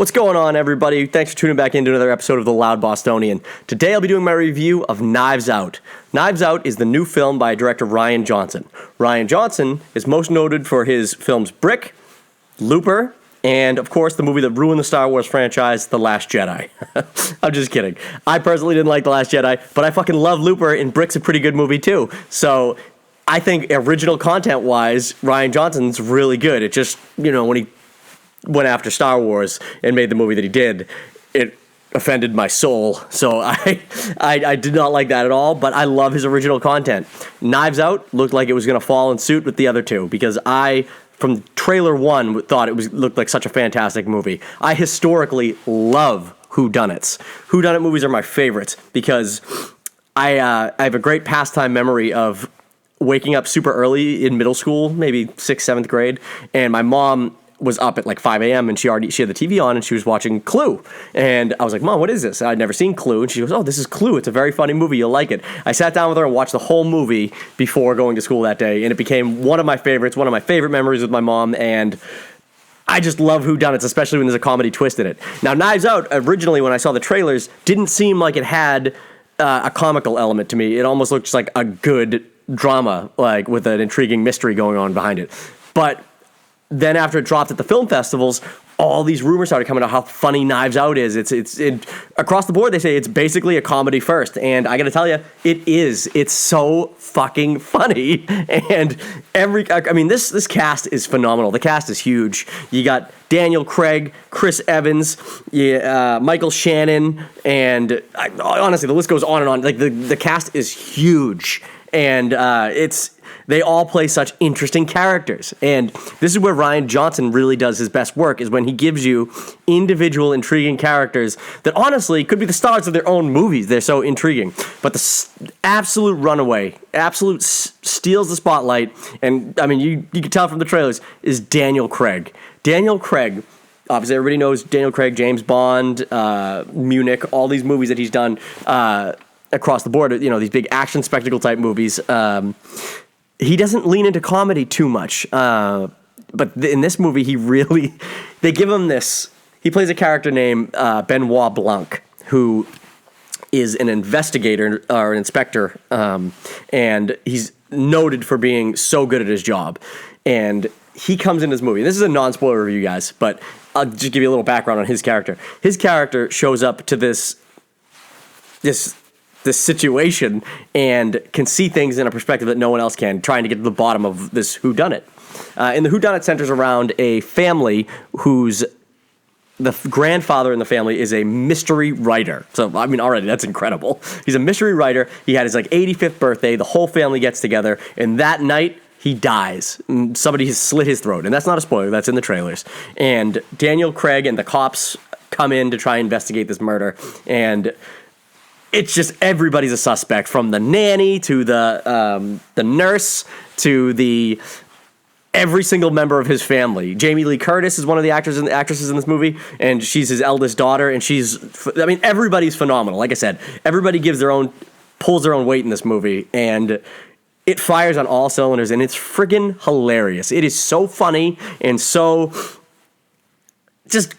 What's going on, everybody? Thanks for tuning back into another episode of The Loud Bostonian. Today I'll be doing my review of Knives Out. Knives Out is the new film by director Rian Johnson. Rian Johnson is most noted for his films Brick, Looper, and, of course, the movie that ruined the Star Wars franchise, The Last Jedi. I'm just kidding. I personally didn't like The Last Jedi, but I fucking love Looper, and Brick's a pretty good movie, too. So I think original content-wise, Rian Johnson's really good. It just, when he went after Star Wars and made the movie that he did, it offended my soul. So I did not like that at all, but I love his original content. Knives Out looked like it was going to fall in suit with the other two, because from trailer one, thought it looked like such a fantastic movie. I historically love whodunits. Whodunit movies are my favorites because I have a great pastime memory of waking up super early in middle school, maybe 6th, 7th grade, and my mom was up at like 5 a.m. and she had the TV on and she was watching Clue. And I was like, Mom, what is this? I'd never seen Clue. And she goes, oh, this is Clue. It's a very funny movie. You'll like it. I sat down with her and watched the whole movie before going to school that day. And it became one of my favorites, one of my favorite memories with my mom. And I just love whodunits, especially when there's a comedy twist in it. Now, Knives Out, originally when I saw the trailers, didn't seem like it had a comical element to me. It almost looked just like a good drama, like with an intriguing mystery going on behind it. But then after it dropped at the film festivals, all these rumors started coming out how funny Knives Out is. It's across the board, they say it's basically a comedy first. And I got to tell you, it is. It's so fucking funny. And this cast is phenomenal. The cast is huge. You got Daniel Craig, Chris Evans, Michael Shannon, and honestly, the list goes on and on. Like the cast is huge. And they all play such interesting characters. And this is where Rian Johnson really does his best work, is when he gives you individual, intriguing characters that honestly could be the stars of their own movies. They're so intriguing. But the absolute runaway, steals the spotlight, and I mean, you can tell from the trailers, is Daniel Craig. Daniel Craig, obviously everybody knows Daniel Craig, James Bond, Munich, all these movies that he's done across the board, these big action spectacle type movies. He doesn't lean into comedy too much, but in this movie, they give him this. He plays a character named Benoit Blanc, who is an investigator or an inspector, and he's noted for being so good at his job. And he comes in this movie. This is a non-spoiler review, guys, but I'll just give you a little background on his character. His character shows up to this situation and can see things in a perspective that no one else can, trying to get to the bottom of this whodunit. And the whodunit centers around a family the grandfather in the family is a mystery writer. So, I mean, already that's incredible. He's a mystery writer. He had his 85th birthday. The whole family gets together, and that night he dies. Somebody has slit his throat, and that's not a spoiler. That's in the trailers. And Daniel Craig and the cops come in to try and investigate this murder, and it's just everybody's a suspect, from the nanny to the nurse to every single member of his family. Jamie Lee Curtis is one of the actors and actresses in this movie, and she's his eldest daughter, and everybody's phenomenal. Like I said, everybody pulls their own weight in this movie, and it fires on all cylinders, and it's friggin' hilarious. It is so funny and so just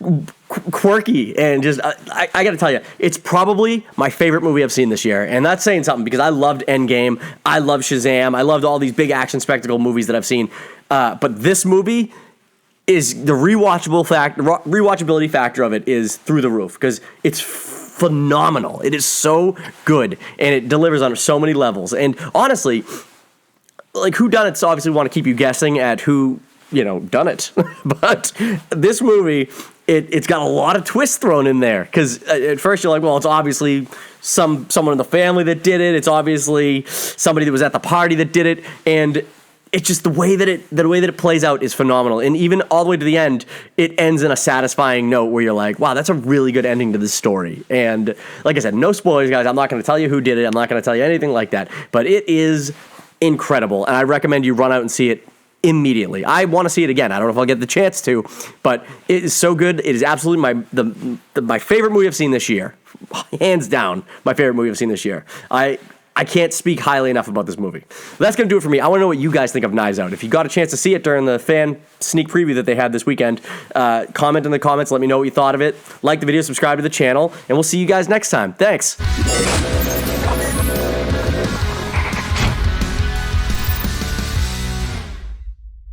quirky, and just I gotta tell you, it's probably my favorite movie I've seen this year, and that's saying something, because I loved Endgame, I loved Shazam, I loved all these big action spectacle movies that I've seen, but this movie is the rewatchability factor of it is through the roof, because it's phenomenal. It is so good, and it delivers on so many levels. And honestly, like, whodunits obviously want to keep you guessing at who done it. But this movie, it's got a lot of twists thrown in there, because at first you're like, well, it's obviously someone in the family that did it. It's obviously somebody that was at the party that did it, and it's just the way that it plays out is phenomenal. And even all the way to the end, it ends in a satisfying note where you're like, wow, that's a really good ending to this story. And like I said, no spoilers, guys. I'm not going to tell you who did it. I'm not going to tell you anything like that. But it is incredible, and I recommend you run out and see it immediately. I want to see it again. I don't know if I'll get the chance to, but it is so good. It is absolutely my favorite movie I've seen this year. Hands down, my favorite movie I've seen this year. I can't speak highly enough about this movie. That's going to do it for me. I want to know what you guys think of Knives Out. If you got a chance to see it during the fan sneak preview that they had this weekend, comment in the comments. Let me know what you thought of it. Like the video, subscribe to the channel, and we'll see you guys next time. Thanks.